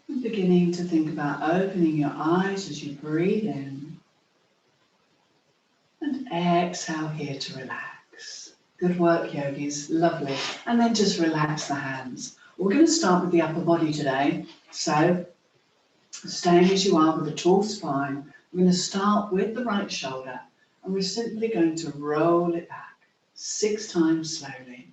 And beginning to think about opening your eyes as you breathe in. And exhale here to relax. Good work, yogis. Lovely. And then just relax the hands. We're going to start with the upper body today. So, staying as you are with a tall spine, we're going to start with the right shoulder. And we're simply going to roll it back 6 times slowly.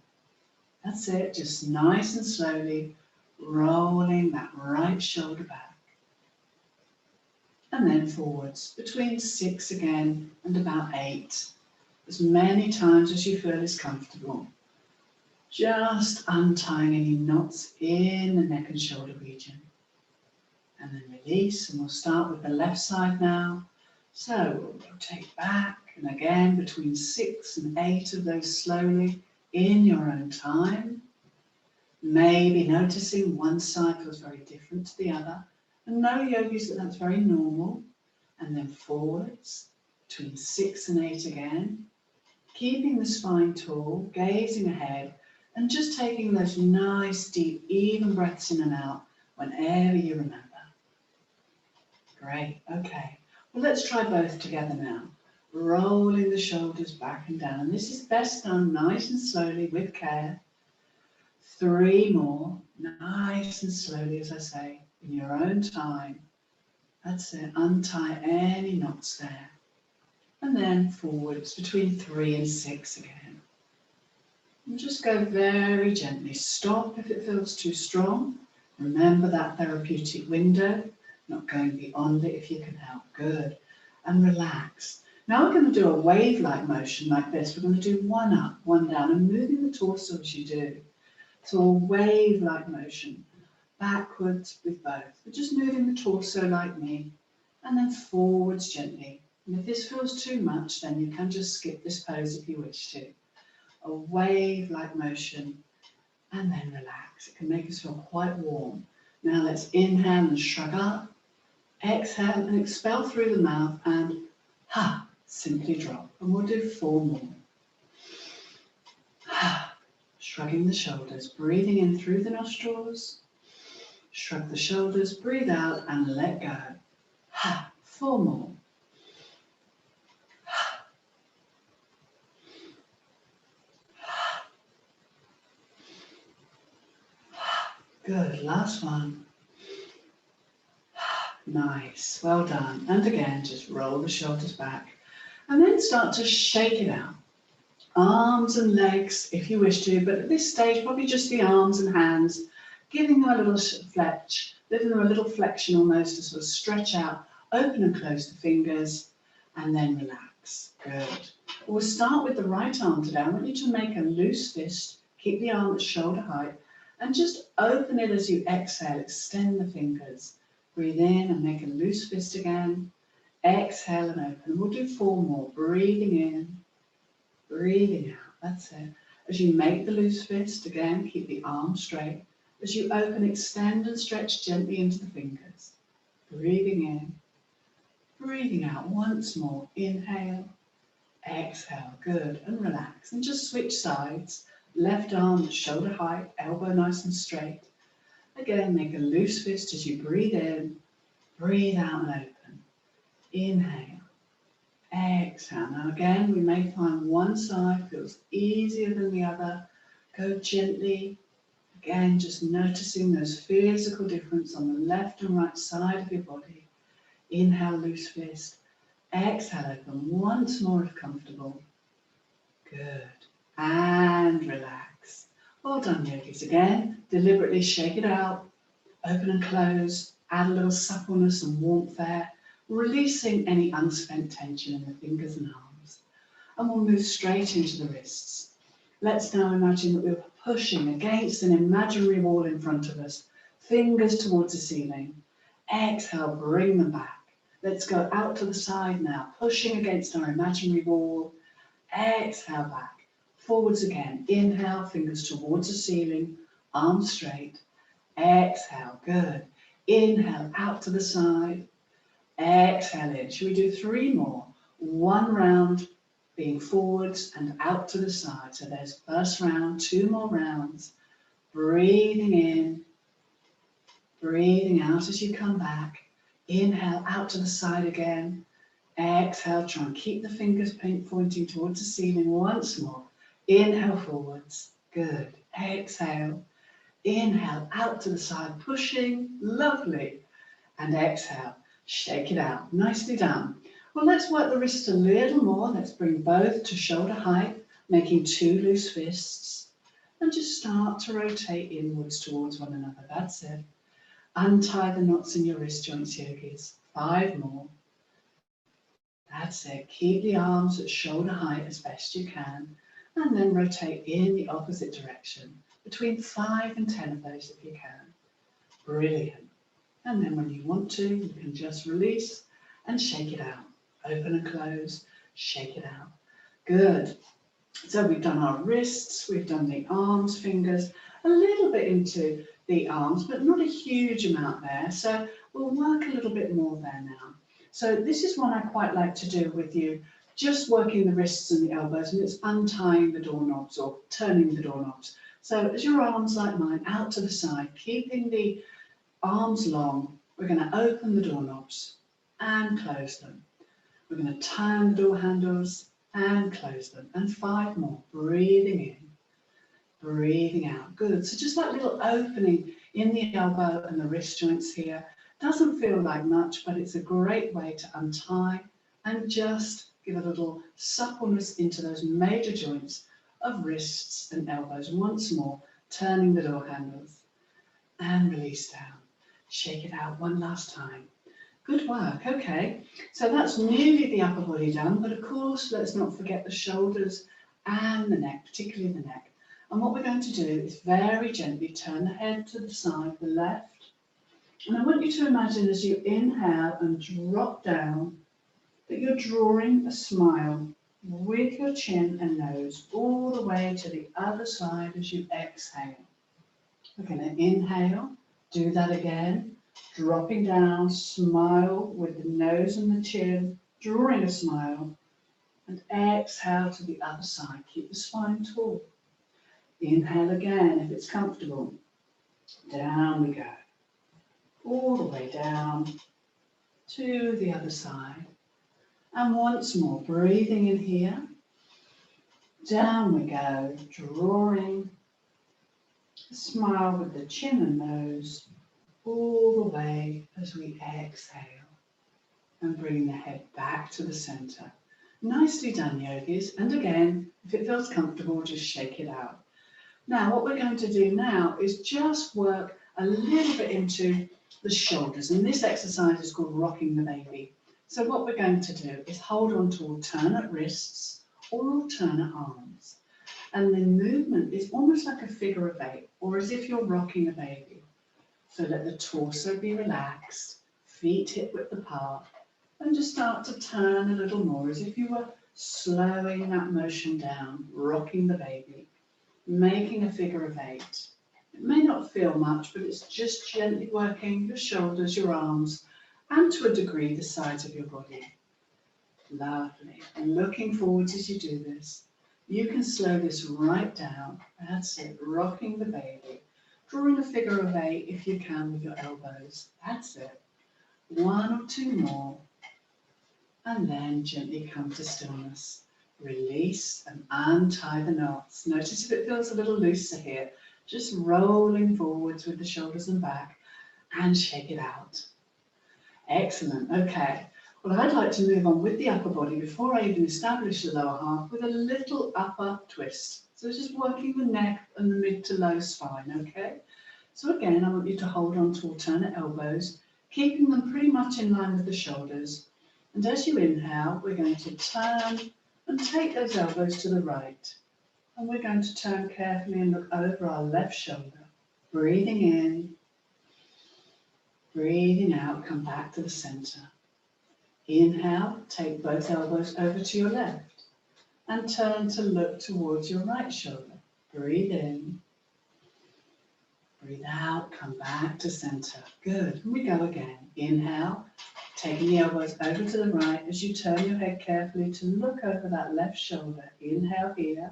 That's it. Just nice and slowly rolling that right shoulder back. And then forwards, between 6 again and about 8. As many times as you feel is comfortable. Just untying any knots in the neck and shoulder region. And then release, and we'll start with the left side now. So we'll rotate back, and again between 6 and 8 of those slowly in your own time. Maybe noticing one side feels very different to the other. And know, yogis, that that's very normal. And then forwards, between 6 and 8 again. Keeping the spine tall, gazing ahead, and just taking those nice, deep, even breaths in and out whenever you remember. Great, okay. Well, let's try both together now. Rolling the shoulders back and down. And this is best done nice and slowly with care. 3 more, nice and slowly, as I say, in your own time. That's it, untie any knots there. And then forwards between 3 and 6 again. And just go very gently. Stop if it feels too strong. Remember that therapeutic window, not going beyond it if you can help. Good. And relax. Now we're going to do a wave-like motion like this. We're going to do 1 up, 1 down, and moving the torso as you do. So a wave-like motion, backwards with both. We're just moving the torso like me, and then forwards gently. And if this feels too much, then you can just skip this pose if you wish to. A wave-like motion, and then relax. It can make us feel quite warm. Now let's inhale and shrug up. Exhale and expel through the mouth, and simply drop. And we'll do 4 more. Shrugging the shoulders, breathing in through the nostrils. Shrug the shoulders, breathe out, and let go. 4 more. Good, last one. Nice, well done. And again, just roll the shoulders back. And then start to shake it out. Arms and legs, if you wish to, but at this stage, probably just the arms and hands, giving them a little fletch, giving them a little flexion almost to sort of stretch out, open and close the fingers, and then relax. Good. We'll start with the right arm today. I want you to make a loose fist, keep the arm at shoulder height, and just open it as you exhale, extend the fingers. Breathe in and make a loose fist again. Exhale and open. And we'll do 4 more. Breathing in, breathing out. That's it. As you make the loose fist, again, keep the arm straight. As you open, extend and stretch gently into the fingers. Breathing in, breathing out once more. Inhale, exhale. Good. And relax. And just switch sides. Left arm at shoulder height, elbow nice and straight. Again, make a loose fist as you breathe in, breathe out and open. Inhale, exhale. Now again, we may find one side feels easier than the other. Go gently. Again, just noticing those physical difference on the left and right side of your body. Inhale, loose fist. Exhale, open once more if comfortable. Good. And relax. Well done, yogis. Again, deliberately shake it out. Open and close. Add a little suppleness and warmth there. Releasing any unspent tension in the fingers and arms. And we'll move straight into the wrists. Let's now imagine that we're pushing against an imaginary wall in front of us. Fingers towards the ceiling. Exhale, bring them back. Let's go out to the side now, pushing against our imaginary wall. Exhale back. Forwards again. Inhale, fingers towards the ceiling, arms straight. Exhale, good. Inhale, out to the side. Exhale in. Should we do 3 more? 1 round being forwards and out to the side. So there's first round, 2 more rounds. Breathing in, Breathing out as you come back. Inhale out to the side again. Exhale, try and keep the fingers pointing towards the ceiling once more. Inhale forwards. Good. Exhale. Inhale out to the side, pushing. Lovely. And exhale. Shake it out. Nicely done. Well, let's work the wrists a little more. Let's bring both to shoulder height, making 2 loose fists. And just start to rotate inwards towards one another. That's it. Untie the knots in your wrist joints, yogis. 5 more. That's it. Keep the arms at shoulder height as best you can. And then rotate in the opposite direction. Between 5 and 10 of those if you can. Brilliant. And then when you want to, you can just release and shake it out. Open and close, shake it out. Good. So we've done our wrists, we've done the arms, fingers, a little bit into the arms, but not a huge amount there. So we'll work a little bit more there now. So this is one I quite like to do with you, just working the wrists and the elbows, and it's untying the doorknobs or turning the doorknobs. So as your arms like mine out to the side, keeping the arms long, we're going to open the doorknobs and close them. We're going to turn the door handles and close them. And 5 more. Breathing in, breathing out. Good. So just that little opening in the elbow and the wrist joints here. Doesn't feel like much, but it's a great way to untie and just give a little suppleness into those major joints of wrists and elbows. Once more, turning the door handles and release down. Shake it out one last time. Good work. Okay, so that's nearly the upper body done, but of course, let's not forget the shoulders and the neck, particularly the neck. And what we're going to do is very gently turn the head to the side, the left. And I want you to imagine as you inhale and drop down, that you're drawing a smile with your chin and nose all the way to the other side as you exhale. We're going to inhale, do that again. Dropping down, smile with the nose and the chin, drawing a smile, and exhale to the other side. Keep the spine tall. Inhale again if it's comfortable. Down we go. All the way down to the other side. And once more, breathing in here. Down we go, drawing a smile with the chin and nose. All the way as we exhale and bring the head back to the center. Nicely done, yogis. And again, if it feels comfortable, just shake it out. Now, what we're going to do now is just work a little bit into the shoulders. And this exercise is called rocking the baby. So what we're going to do is hold on to alternate wrists or alternate arms. And the movement is almost like a figure of 8, or as if you're rocking a baby. So let the torso be relaxed, feet hip width apart, and just start to turn a little more as if you were slowing that motion down, rocking the baby, making a figure of 8. It may not feel much, but it's just gently working your shoulders, your arms, and to a degree the sides of your body. Lovely. And looking forwards as you do this, you can slow this right down. That's it, rocking the baby. Drawing a figure of 8 if you can with your elbows. That's it. 1 or 2 more. And then gently come to stillness. Release and untie the knots. Notice if it feels a little looser here. Just rolling forwards with the shoulders and back and shake it out. Excellent. Okay. Well, I'd like to move on with the upper body before I even establish the lower half with a little upper twist. So just working the neck and the mid to low spine, okay? So again, I want you to hold on to alternate elbows, keeping them pretty much in line with the shoulders. And as you inhale, we're going to turn and take those elbows to the right. And we're going to turn carefully and look over our left shoulder. Breathing in, breathing out, come back to the center. Inhale, take both elbows over to your left. And turn to look towards your right shoulder. Breathe in. Breathe out, come back to center. Good. And we go again. Inhale, taking the elbows over to the right as you turn your head carefully to look over that left shoulder. Inhale here.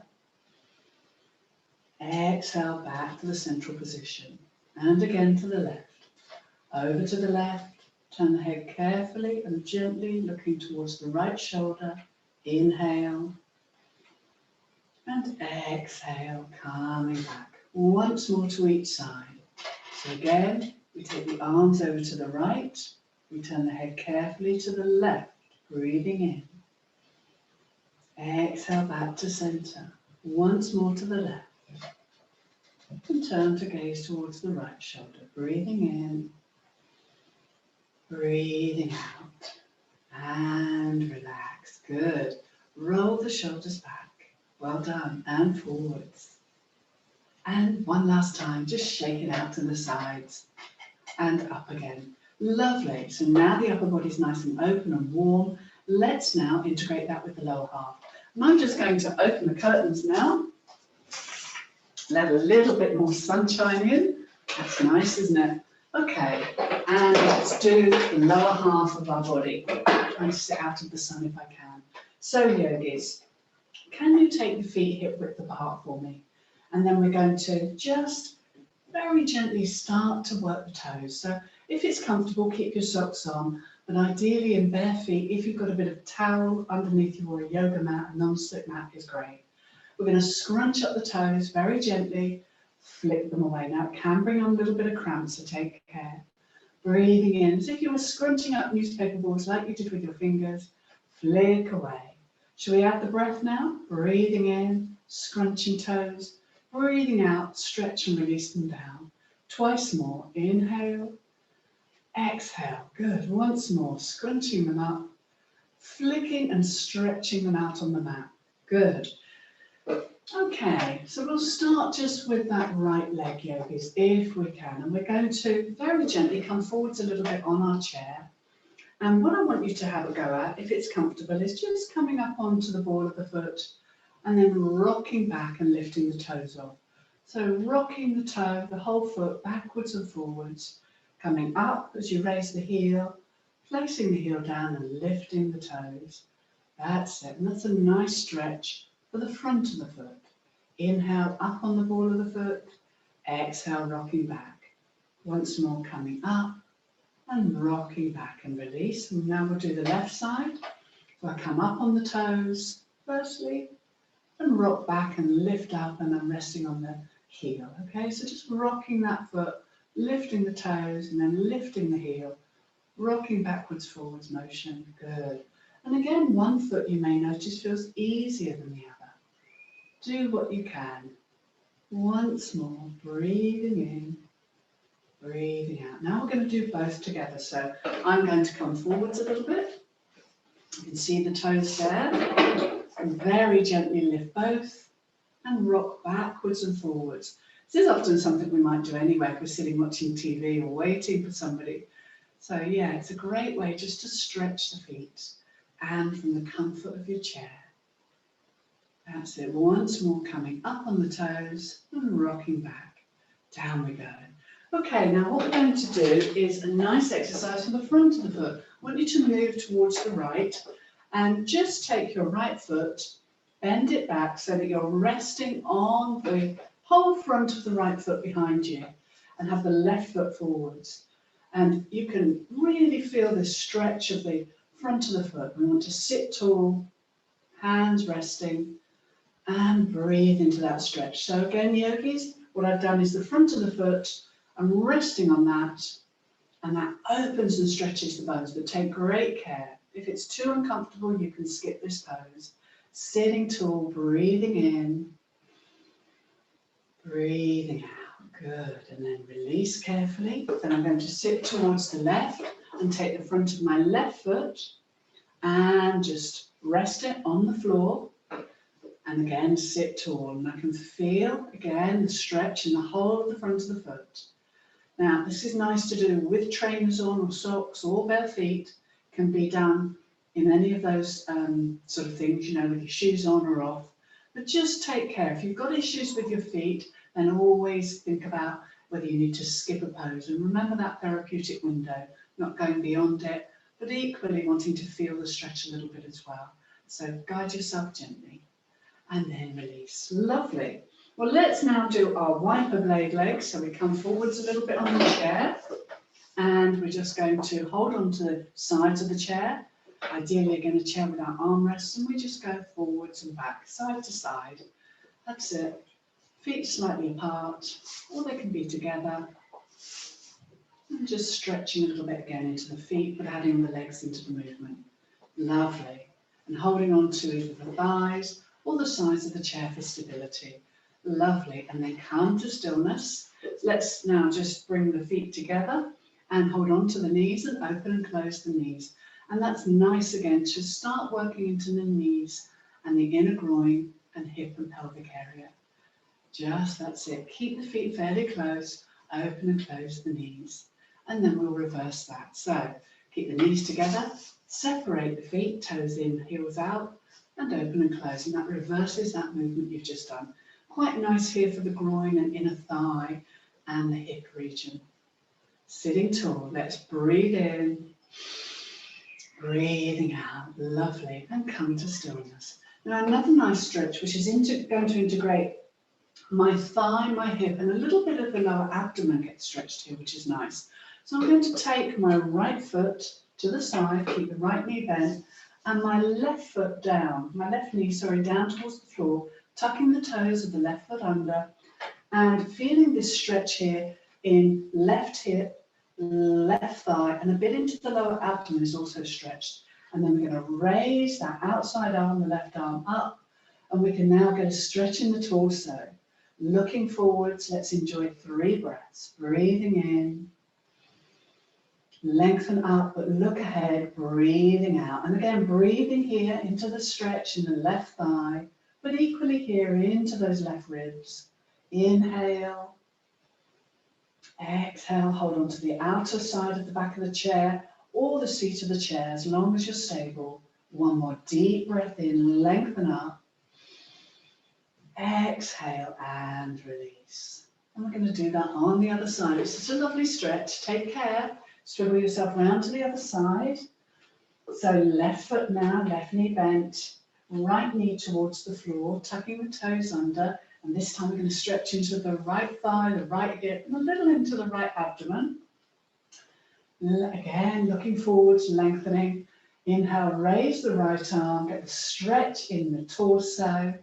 Exhale back to the central position. And again to the left. over to the left, turn the head carefully and gently looking towards the right shoulder, inhale, and exhale, coming back, once more to each side. So again, we take the arms over to the right, we turn the head carefully to the left, breathing in. Exhale back to centre, once more to the left. And turn to gaze towards the right shoulder, breathing in, breathing out, and relax. Good. Roll the shoulders back. Well done. And forwards. And one last time, just shake it out to the sides and up again. Lovely. So now the upper body's nice and open and warm. Let's now integrate that with the lower half. And I'm just going to open the curtains now. Let a little bit more sunshine in. That's nice, isn't it? Okay, and let's do the lower half of our body. Trying to sit out of the sun if I can. So yogis, can you take the feet hip width apart for me? And then we're going to just very gently start to work the toes. So if it's comfortable, keep your socks on, but ideally in bare feet, if you've got a bit of towel underneath you or a yoga mat, a non-slip mat is great. We're going to scrunch up the toes very gently, flick them away. Now it can bring on a little bit of cramp, so take care. Breathing in as if you were scrunching up newspaper boards like you did with your fingers, flick away. Shall we add the breath now? Breathing in, scrunching toes, breathing out, stretch and release them down. Twice more, inhale, exhale, good. Once more, scrunching them up, flicking and stretching them out on the mat, good. Okay, so we'll start just with that right leg, yogis, if we can. And we're going to very gently come forwards a little bit on our chair. And what I want you to have a go at, if it's comfortable, is just coming up onto the ball of the foot and then rocking back and lifting the toes off. So rocking the toe, the whole foot, backwards and forwards, coming up as you raise the heel, placing the heel down and lifting the toes. That's it, and that's a nice stretch for the front of the foot. Inhale, up on the ball of the foot. Exhale, rocking back. Once more, coming up and rocking back and release. And now we'll do the left side. So I come up on the toes, firstly, and rock back and lift up, and I'm resting on the heel. Okay, so just rocking that foot, lifting the toes, and then lifting the heel, rocking backwards, forwards motion. Good. And again, one foot you may notice feels easier than the other. Do what you can. Once more, breathing in, breathing out. Now we're going to do both together. So I'm going to come forwards a little bit. You can see the toes there. And very gently lift both and rock backwards and forwards. This is often something we might do anyway if we're sitting watching TV or waiting for somebody. So yeah, it's a great way just to stretch the feet and from the comfort of your chair. That's it. Once more, coming up on the toes and rocking back. Down we go. Okay, now what we're going to do is a nice exercise from the front of the foot. I want you to move towards the right and just take your right foot, bend it back so that you're resting on the whole front of the right foot behind you and have the left foot forwards. And you can really feel the stretch of the front of the foot. We want to sit tall, hands resting, and breathe into that stretch. So again, yogis, what I've done is the front of the foot, I'm resting on that, and that opens and stretches the bones, but take great care. If it's too uncomfortable, you can skip this pose. Sitting tall, breathing in, breathing out, good, and then release carefully. Then I'm going to sit towards the left and take the front of my left foot and just rest it on the floor. And again, sit tall, and I can feel, again, the stretch in the whole of the front of the foot. Now, this is nice to do with trainers on or socks or bare feet. Can be done in any of those sort of things, you know, with your shoes on or off. But just take care. If you've got issues with your feet, then always think about whether you need to skip a pose. And remember that therapeutic window, not going beyond it, but equally wanting to feel the stretch a little bit as well. So guide yourself gently. And then release. Lovely. Well, let's now do our wiper blade legs. So we come forwards a little bit on the chair. And we're just going to hold on to the sides of the chair. Ideally, again, a chair without armrests, and we just go forwards and back, side to side. That's it. Feet slightly apart, or they can be together. And just stretching a little bit again into the feet, but adding the legs into the movement. Lovely. And holding on to either the thighs or the sides of the chair for stability. Lovely. And then come to stillness. Let's now just bring the feet together and hold on to the knees and open and close the knees. And that's nice again to start working into the knees and the inner groin and hip and pelvic area. Just that's it. Keep the feet fairly close, open and close the knees. And then we'll reverse that. So keep the knees together, separate the feet, toes in, heels out, and open and close. And that reverses that movement you've just done. Quite nice here for the groin and inner thigh and the hip region. Sitting tall, let's breathe in, breathing out, lovely, and come to stillness. Now another nice stretch, which is going to integrate my thigh, my hip, and a little bit of the lower abdomen gets stretched here, which is nice. So I'm going to take my right foot to the side, keep the right knee bent, and my left foot down, my left knee, down towards the floor, tucking the toes of the left foot under, and feeling this stretch here in left hip, left thigh, and a bit into the lower abdomen is also stretched. And then we're going to raise that outside arm, the left arm up, and we can now get a stretch in the torso. Looking forwards, let's enjoy 3 breaths. Breathing in, lengthen up, but look ahead, breathing out. And again, breathing here into the stretch in the left thigh, but equally here into those left ribs. Inhale, exhale, hold on to the outer side of the back of the chair or the seat of the chair as long as you're stable. One more deep breath in, lengthen up. Exhale and release. And we're going to do that on the other side. It's just a lovely stretch. Take care. Swivel yourself round to the other side. So left foot now, left knee bent, right knee towards the floor, tucking the toes under. And this time we're going to stretch into the right thigh, the right hip, and a little into the right abdomen. Again, looking forwards, lengthening. Inhale, raise the right arm, get the stretch in the torso.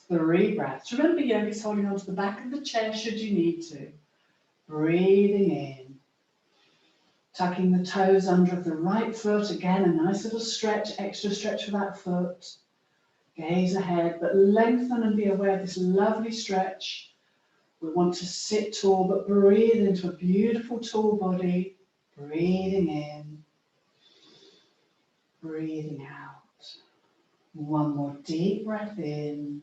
3 breaths. Remember, yogi's holding onto the back of the chair should you need to. Breathing in. Tucking the toes under of the right foot. Again, a nice little stretch, extra stretch for that foot. Gaze ahead, but lengthen and be aware of this lovely stretch. We want to sit tall, but breathe into a beautiful tall body. Breathing in. Breathing out. One more deep breath in.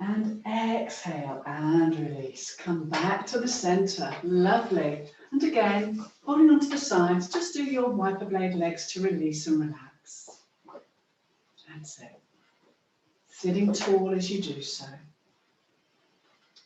And exhale and release. Come back to the center. Lovely. And again, holding onto the sides, just do your wiper blade legs to release and relax. That's it. Sitting tall as you do so.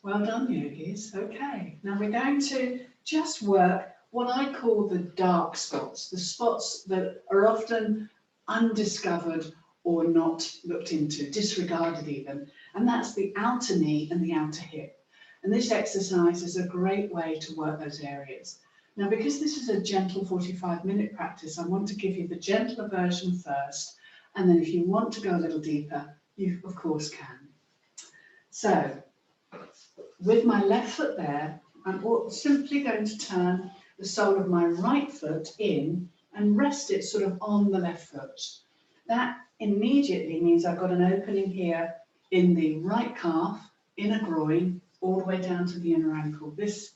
Well done, yogis. Okay. Now we're going to just work what I call the dark spots, the spots that are often undiscovered or not looked into, disregarded even. And that's the outer knee and the outer hip. And this exercise is a great way to work those areas. Now, because this is a gentle 45-minute practice, I want to give you the gentler version first. And then if you want to go a little deeper, you of course can. So, with my left foot there, I'm simply going to turn the sole of my right foot in and rest it sort of on the left foot. That immediately means I've got an opening here in the right calf, inner groin, all the way down to the inner ankle, this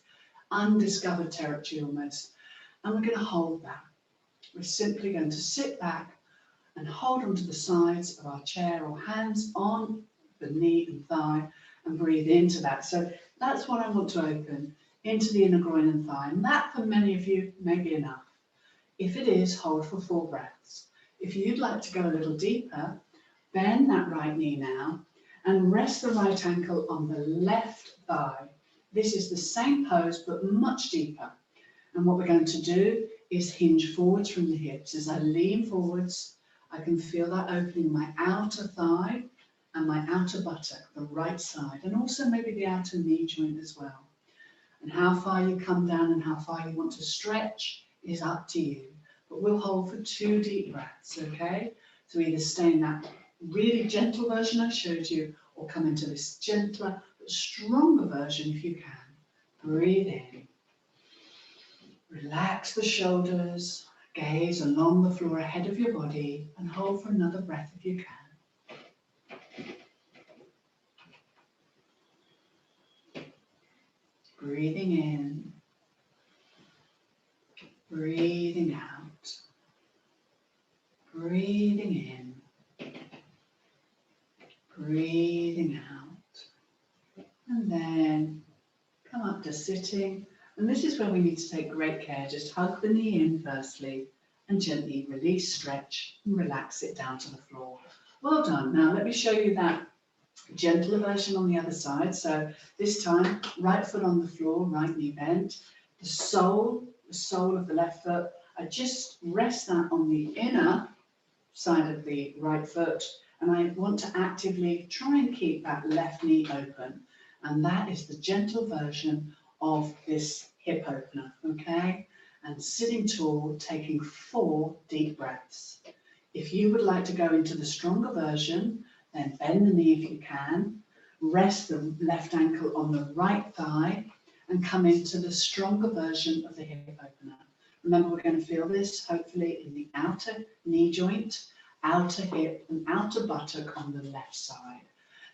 undiscovered territory almost. And we're going to hold that. We're simply going to sit back and hold onto the sides of our chair or hands on the knee and thigh and breathe into that. So that's what I want to open, into the inner groin and thigh. And that for many of you may be enough. If it is, hold for 4 breaths. If you'd like to go a little deeper, bend that right knee now and rest the right ankle on the left thigh. This is the same pose, but much deeper. And what we're going to do is hinge forwards from the hips. As I lean forwards, I can feel that opening my outer thigh and my outer buttock, the right side, and also maybe the outer knee joint as well. And how far you come down and how far you want to stretch is up to you. But we'll hold for 2 deep breaths, okay? So either stay in that really gentle version I showed you, or come into this gentler but stronger version if you can. Breathe in. Relax the shoulders, gaze along the floor ahead of your body, and hold for another breath if you can. Breathing in, breathing out, breathing in, breathing out, and then come up to sitting. And this is where we need to take great care. Just hug the knee in firstly, and gently release, stretch, and relax it down to the floor. Well done. Now let me show you that gentler version on the other side. So this time, right foot on the floor, right knee bent. The sole of the left foot, I just rest that on the inner side of the right foot, and I want to actively try and keep that left knee open. And that is the gentle version of this hip opener, okay? And sitting tall, taking 4 deep breaths. If you would like to go into the stronger version, then bend the knee if you can, rest the left ankle on the right thigh, and come into the stronger version of the hip opener. Remember, we're going to feel this hopefully in the outer knee joint, outer hip, and outer buttock on the left side.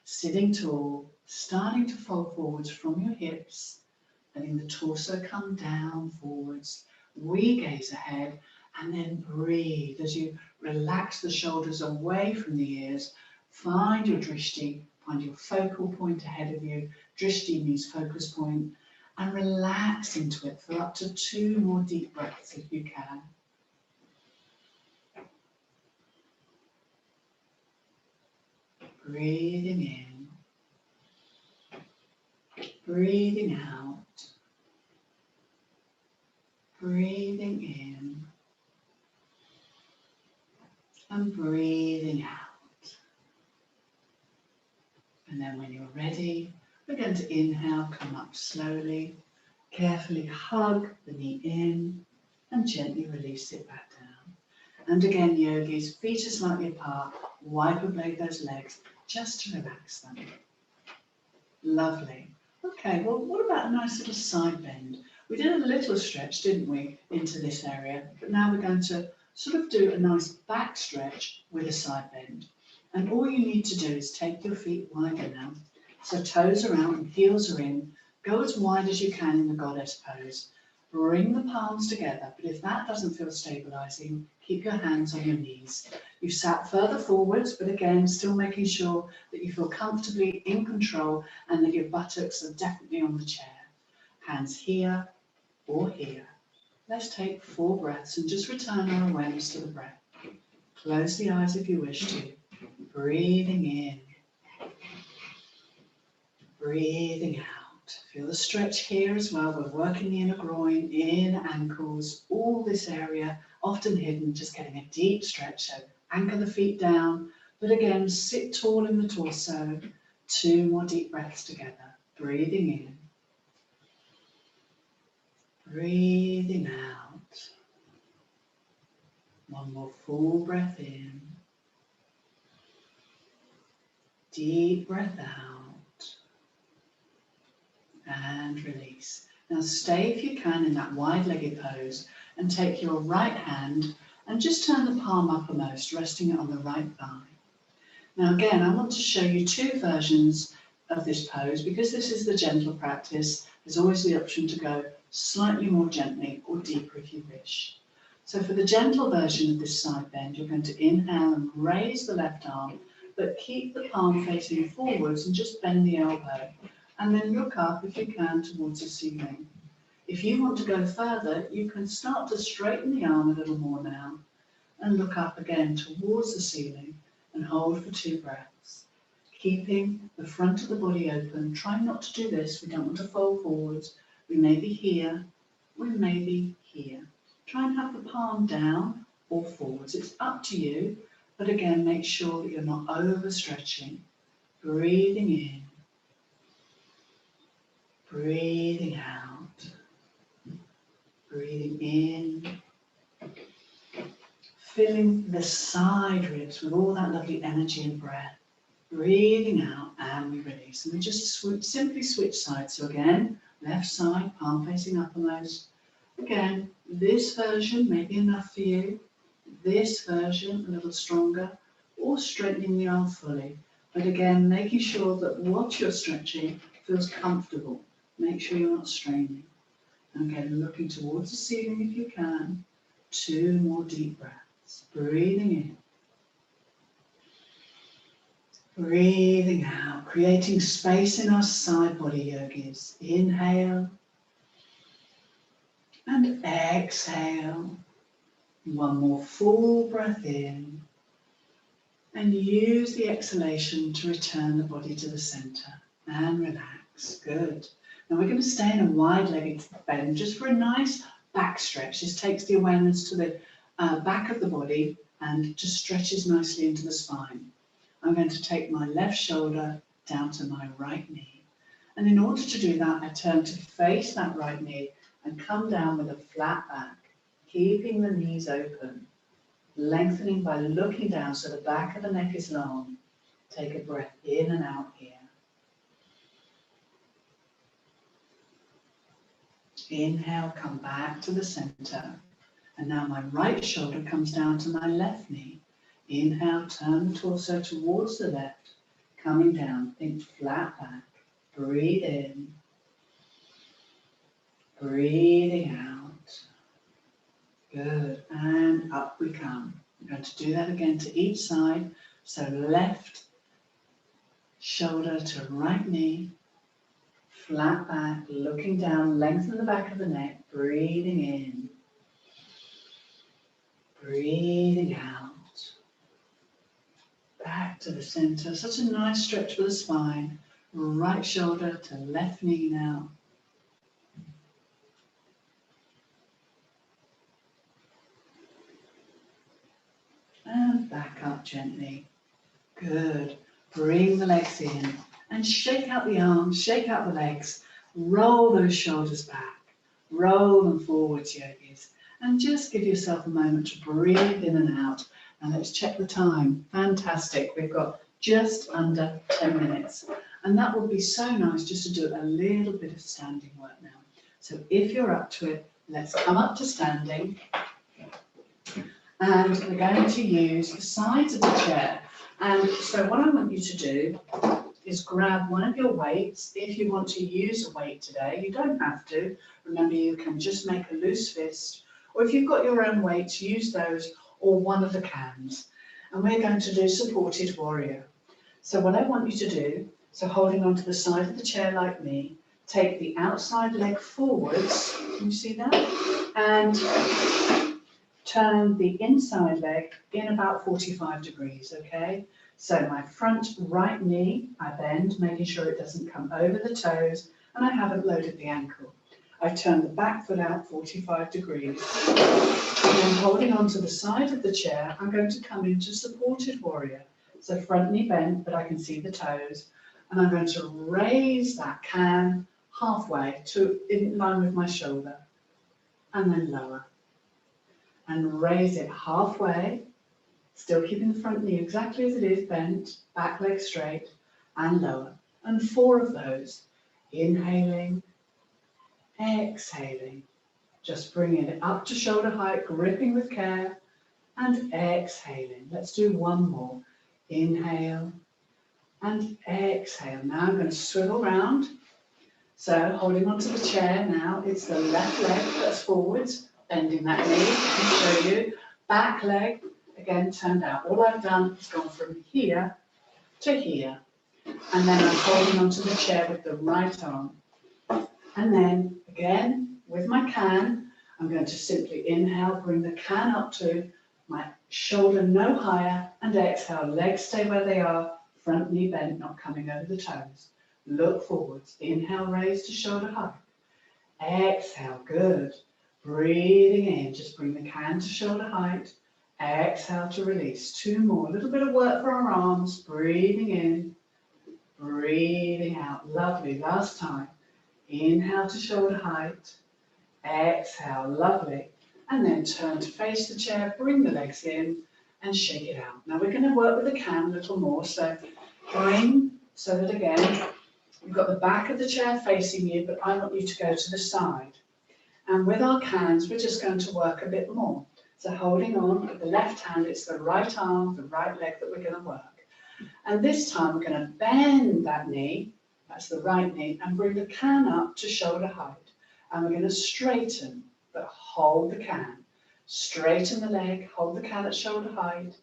Sitting tall, starting to fold forwards from your hips, letting the torso come down forwards. We gaze ahead, and then breathe as you relax the shoulders away from the ears. Find your drishti, find your focal point ahead of you. Drishti means focus point, and relax into it for up to 2 more deep breaths if you can. Breathing in, breathing out, breathing in, and breathing out. And then when you're ready, we're going to inhale, come up slowly, carefully hug the knee in, and gently release it back down. And again, yogis, feet are slightly apart, wipe and blade those legs, just to relax them. Lovely. Okay, well, what about a nice little side bend? We did a little stretch, didn't we, into this area, but now we're going to sort of do a nice back stretch with a side bend. And all you need to do is take your feet wider now. So toes are out and heels are in. Go as wide as you can in the goddess pose. Bring the palms together, but if that doesn't feel stabilizing, keep your hands on your knees. You've sat further forwards, but again, still making sure that you feel comfortably in control and that your buttocks are definitely on the chair. Hands here or here. Let's take 4 breaths and just return our awareness to the breath. Close the eyes if you wish to. Breathing in, breathing out. Feel the stretch here as well. We're working the inner groin, in ankles, all this area, often hidden, just getting a deep stretch. So anchor the feet down, but again, sit tall in the torso. 2 more deep breaths together. Breathing in, breathing out. 1 more full breath in. Deep breath out and release. Now stay if you can in that wide-legged pose and take your right hand and just turn the palm uppermost, resting it on the right thigh. Now again, I want to show you 2 versions of this pose because this is the gentle practice. There's always the option to go slightly more gently or deeper if you wish. So for the gentle version of this side bend, you're going to inhale and raise the left arm, but keep the palm facing forwards and just bend the elbow. And then look up if you can towards the ceiling. If you want to go further, you can start to straighten the arm a little more now and look up again towards the ceiling and hold for 2 breaths. Keeping the front of the body open. Try not to do this. We don't want to fold forwards. We may be here, we may be here. Try and have the palm down or forwards. It's up to you. But again, make sure that you're not overstretching. Breathing in, breathing out. Breathing in. Filling the side ribs with all that lovely energy and breath. Breathing out and we release. And we just simply switch sides. So again, left side, palm facing uppermost. Again, this version may be enough for you. This version a little stronger, or straightening the arm fully. But again, making sure that what you're stretching feels comfortable. Make sure you're not straining. And again, looking towards the ceiling if you can. 2 more deep breaths. Breathing in. Breathing out, creating space in our side body yogis. Inhale and exhale. 1 more full breath in. And use the exhalation to return the body to the center. And relax. Good. Now we're going to stay in a wide-legged bend just for a nice back stretch. This takes the awareness to the back of the body and just stretches nicely into the spine. I'm going to take my left shoulder down to my right knee. And in order to do that, I turn to face that right knee and come down with a flat back, keeping the knees open, lengthening by looking down so the back of the neck is long. Take a breath in and out here. Inhale, come back to the center. And now my right shoulder comes down to my left knee. Inhale, turn the torso towards the left, coming down, think flat back. Breathe in. Breathing out. Good. And up we come. I'm going to do that again to each side. So left shoulder to right knee. Flat back, looking down, lengthen the back of the neck, breathing in, breathing out, back to the center. Such a nice stretch for the spine. Right shoulder to left knee now. And back up gently. Good. Bring the legs in. And shake out the arms, shake out the legs, roll those shoulders back, roll them forwards, yogis, and just give yourself a moment to breathe in and out. And let's check the time. Fantastic. We've got just under 10 minutes. And that would be so nice just to do a little bit of standing work now. So if you're up to it, let's come up to standing. And we're going to use the sides of the chair. And so what I want you to do is grab one of your weights. If you want to use a weight today, you don't have to. Remember, you can just make a loose fist, or if you've got your own weights, use those or one of the cans. And we're going to do supported warrior. So what I want you to do, so holding onto the side of the chair like me, take the outside leg forwards, can you see that? And turn the inside leg in about 45 degrees, okay? So my front right knee, I bend, making sure it doesn't come over the toes, and I haven't loaded the ankle. I've turned the back foot out 45 degrees. And then holding onto the side of the chair, I'm going to come into supported warrior. So front knee bent, but I can see the toes. And I'm going to raise that can halfway to in line with my shoulder, and then lower. And raise it halfway. Still keeping the front knee exactly as it is, bent, back leg straight, and lower. And 4 of those. Inhaling, exhaling. Just bringing it up to shoulder height, gripping with care, and exhaling. Let's do 1 more. Inhale, and exhale. Now I'm going to swivel round. So holding onto the chair now, it's the left leg that's forwards, bending that knee, I can show you. Back leg, again, turned out. All I've done is gone from here to here. And then I'm holding onto the chair with the right arm. And then, again, with my can, I'm going to simply inhale, bring the can up to my shoulder no higher, and exhale. Legs stay where they are, front knee bent, not coming over the toes. Look forwards. Inhale, raise to shoulder height. Exhale, good. Breathing in, just bring the can to shoulder height. Exhale to release. 2 more. A little bit of work for our arms. Breathing in, breathing out. Lovely. Last time. Inhale to shoulder height. Exhale, lovely. And then turn to face the chair, bring the legs in and shake it out. Now we're going to work with the can a little more. So bring, so that again, you've got the back of the chair facing you, but I want you to go to the side. And with our cans, we're just going to work a bit more. So holding on with the left hand, it's the right arm, the right leg that we're going to work. And this time we're going to bend that knee, that's the right knee, and bring the can up to shoulder height. And we're going to straighten, but hold the can. Straighten the leg, hold the can at shoulder height.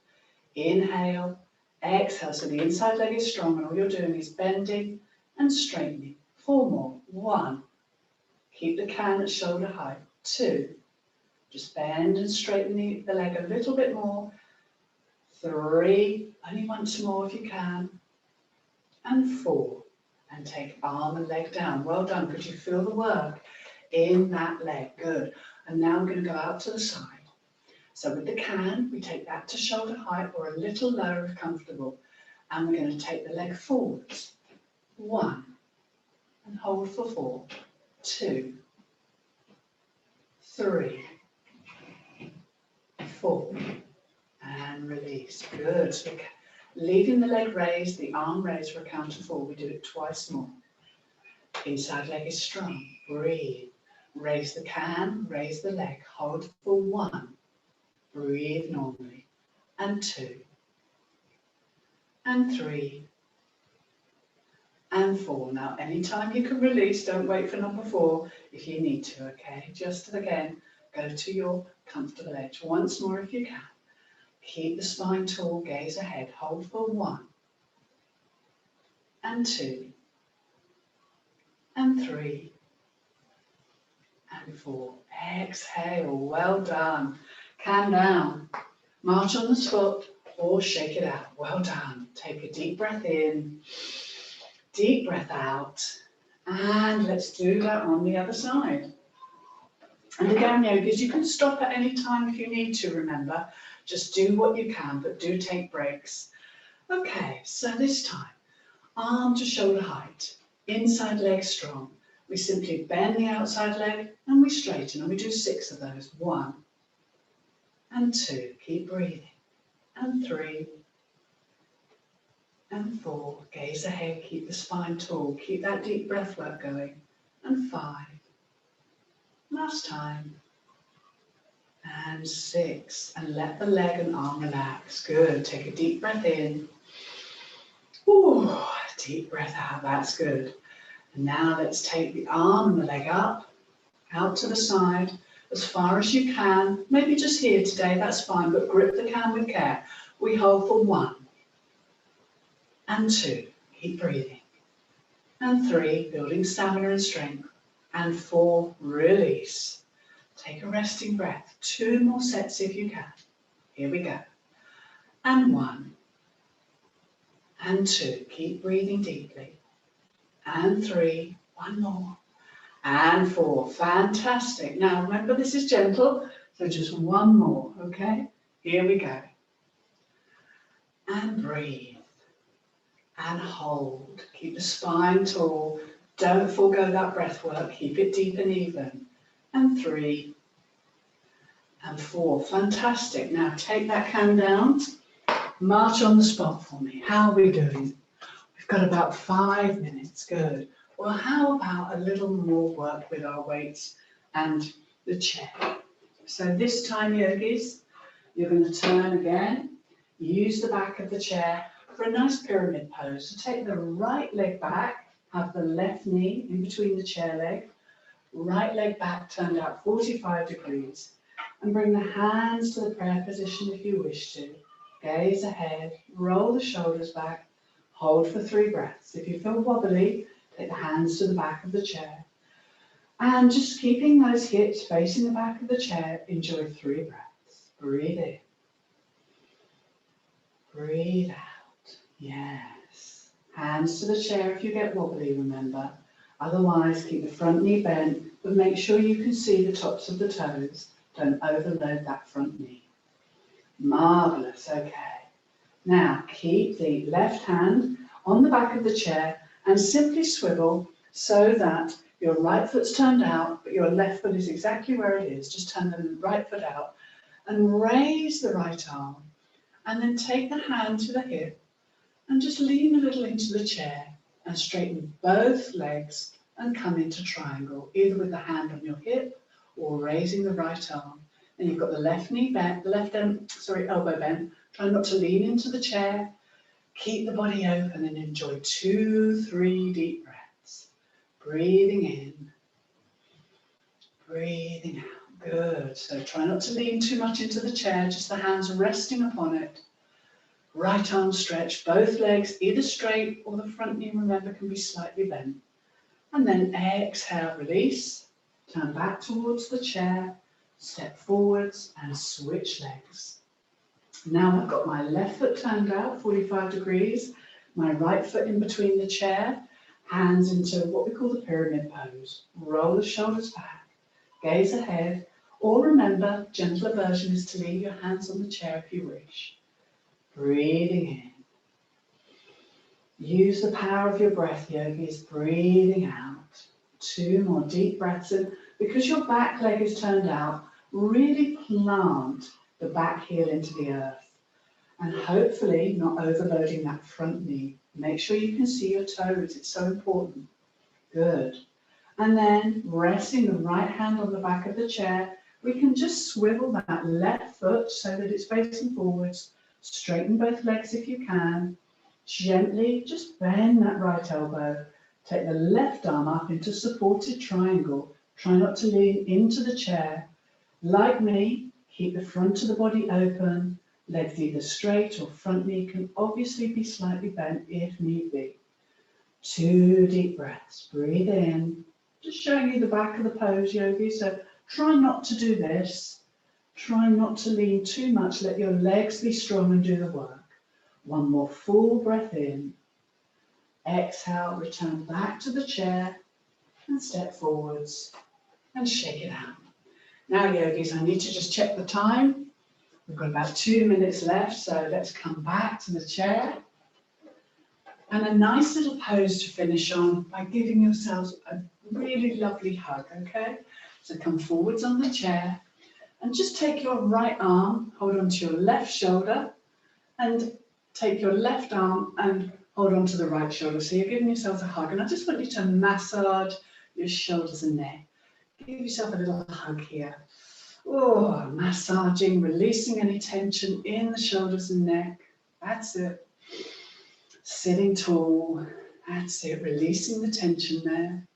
Inhale, exhale, so the inside leg is strong, and all you're doing is bending and straightening. 4 more. 1. Keep the can at shoulder height. 2. Just bend and straighten the leg a little bit more. 3. Only once more if you can. And 4. And take arm and leg down. Well done. Could you feel the work in that leg? Good. And now we're going to go out to the side. So with the can, we take that to shoulder height or a little lower if comfortable. And we're going to take the leg forwards. 1. And hold for 4. 2. 3. 4. And release. Good. So leaving the leg raised, the arm raised for a count of 4. We do it twice more. Inside leg is strong. Breathe. Raise the can, raise the leg. Hold for 1. Breathe normally. And 2. And 3. And 4. Now, anytime you can release, don't wait for number 4 if you need to, okay? Just again, go to your comfortable edge. Once more if you can. Keep the spine tall, gaze ahead. Hold for 1. And 2. And 3. And 4. Exhale. Well done. Can down. March on the spot or shake it out. Well done. Take a deep breath in. Deep breath out. And let's do that on the other side. And again, yogis, you can stop at any time if you need to, remember. Just do what you can, but do take breaks. Okay, so this time, arm to shoulder height. Inside leg strong. We simply bend the outside leg and we straighten, and we do 6 of those. 1 and 2. Keep breathing. And 3 and 4. Gaze ahead. Keep the spine tall. Keep that deep breath work going. And 5. Last time. And 6. And let the leg and arm relax. Good. Take a deep breath in. Ooh, deep breath out. That's good. And now let's take the arm and the leg up, out to the side, as far as you can. Maybe just here today, that's fine, but grip the can with care. We hold for 1 and 2. Keep breathing. And 3, building stamina and strength. And 4, release. Take a resting breath. 2 more sets if you can. Here we go. And 1 and 2. Keep breathing deeply. And 3, 1 more. And 4, fantastic. Now remember, this is gentle, so just 1 more, okay? Here we go. And breathe. And hold. Keep the spine tall. Don't forego that breath work. Keep it deep and even. And 3 and 4, fantastic. Now take that can down. March on the spot for me. How are we doing? We've got about 5 minutes. Good. Well, how about a little more work with our weights and the chair? So this time, yogis, you're going to turn again. Use the back of the chair for a nice pyramid pose. So take the right leg back, have the left knee in between the chair leg, right leg back turned out 45 degrees, and bring the hands to the prayer position if you wish to. Gaze ahead, roll the shoulders back, hold for 3 breaths. If you feel wobbly, take the hands to the back of the chair. And just keeping those hips facing the back of the chair, enjoy 3 breaths. Breathe in. Breathe out. Yes. Hands to the chair if you get wobbly, remember. Otherwise, keep the front knee bent, but make sure you can see the tops of the toes. Don't overload that front knee. Marvellous. Okay. Now, keep the left hand on the back of the chair and simply swivel so that Your right foot's turned out, but your left foot is exactly where it is. Just turn the right foot out and raise the right arm. And then take the hand to the hip and just lean a little into the chair and straighten both legs and come into triangle, either with the hand on your hip or raising the right arm. And you've got the left knee bent, elbow bent. Try not to lean into the chair. Keep the body open and enjoy 2-3 deep breaths. Breathing in, breathing out. Good. So try not to lean too much into the chair, just the hands resting upon it. Right arm stretched, both legs either straight or the front knee, remember, can be slightly bent. And then exhale, release, turn back towards the chair, step forwards and switch legs. Now I've got my left foot turned out, 45 degrees, my right foot in between the chair, hands into what we call the pyramid pose. Roll the shoulders back, gaze ahead, or remember, gentler version is to leave your hands on the chair if you wish. Breathing in. Use the power of your breath, yogis. Breathing out. 2 more deep breaths in. Because your back leg is turned out, really plant the back heel into the earth. And hopefully not overloading that front knee. Make sure you can see your toes. It's so important. Good. And then resting the right hand on the back of the chair, we can just swivel that left foot so that it's facing forwards. Straighten both legs if you can. Gently just bend that right elbow. Take the left arm up into supported triangle. Try not to lean into the chair. Like me, keep the front of the body open. Legs either straight or front knee can obviously be slightly bent if need be. 2 deep breaths. Breathe in. Just showing you the back of the pose, yogi. So try not to do this. Try not to lean too much. Let your legs be strong and do the work. 1 more full breath in. Exhale, return back to the chair and step forwards and shake it out. Now, yogis, I need to just check the time. We've got about 2 minutes left, so let's come back to the chair. And a nice little pose to finish on by giving yourselves a really lovely hug, okay? So come forwards on the chair and just take your right arm, hold onto your left shoulder, and take your left arm and hold onto the right shoulder. So you're giving yourselves a hug. And I just want you to massage your shoulders and neck. Give yourself a little hug here. Oh, massaging, releasing any tension in the shoulders and neck. That's it. Sitting tall. That's it. Releasing the tension there.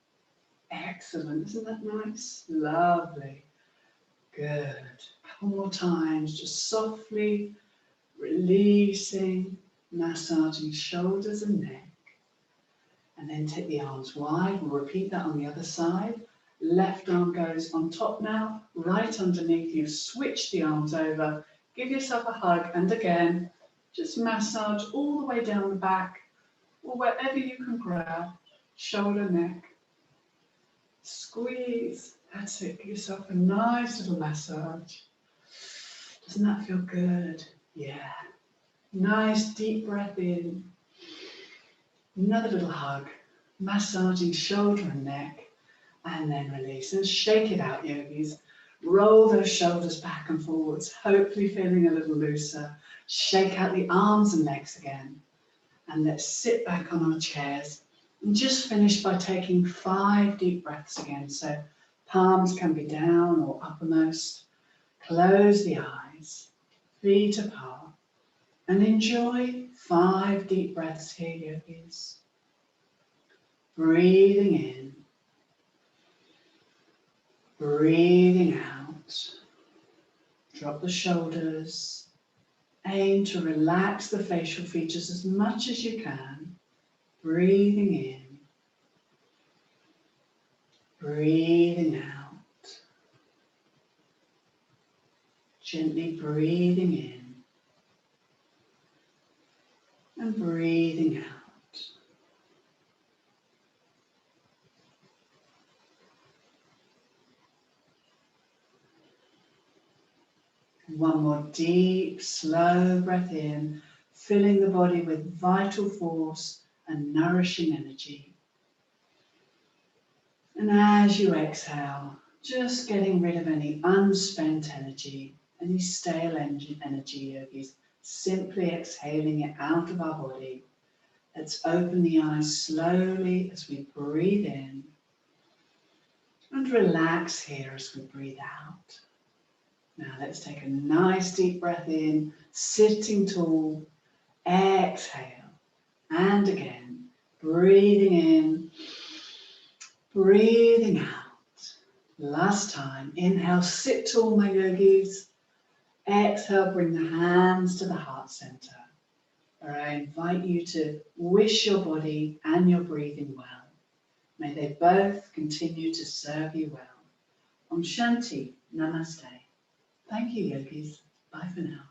Excellent. Isn't that nice? Lovely. Good. A couple more times. Just softly releasing, massaging shoulders and neck. And then take the arms wide. We'll repeat that on the other side. Left arm goes on top now, right underneath you. Switch the arms over. Give yourself a hug. And again, just massage all the way down the back or wherever you can grab. Shoulder, neck. Squeeze. That's it. Give yourself a nice little massage. Doesn't that feel good? Yeah. Nice deep breath in. Another little hug. Massaging shoulder and neck. And then release. And shake it out, yogis. Roll those shoulders back and forwards. Hopefully feeling a little looser. Shake out the arms and legs again. And let's sit back on our chairs. And just finish by taking 5 deep breaths again. So palms can be down or uppermost. Close the eyes. Feet apart. And enjoy 5 deep breaths here, yogis. Breathing in. Breathing out. Drop the shoulders. Aim to relax the facial features as much as you can. Breathing in. Breathing out. Gently breathing in. And breathing out. One more deep, slow breath in, filling the body with vital force and nourishing energy. And as you exhale, just getting rid of any unspent energy, any stale energy, yogis, simply exhaling it out of our body. Let's open the eyes slowly as we breathe in and relax here as we breathe out. Now let's take a nice deep breath in, sitting tall, exhale, and again, breathing in, breathing out. Last time, inhale, sit tall, my yogis. Exhale, bring the hands to the heart center. I invite you to wish your body and your breathing well. May they both continue to serve you well. Om Shanti, Namaste. Thank you, yogis. Bye for now.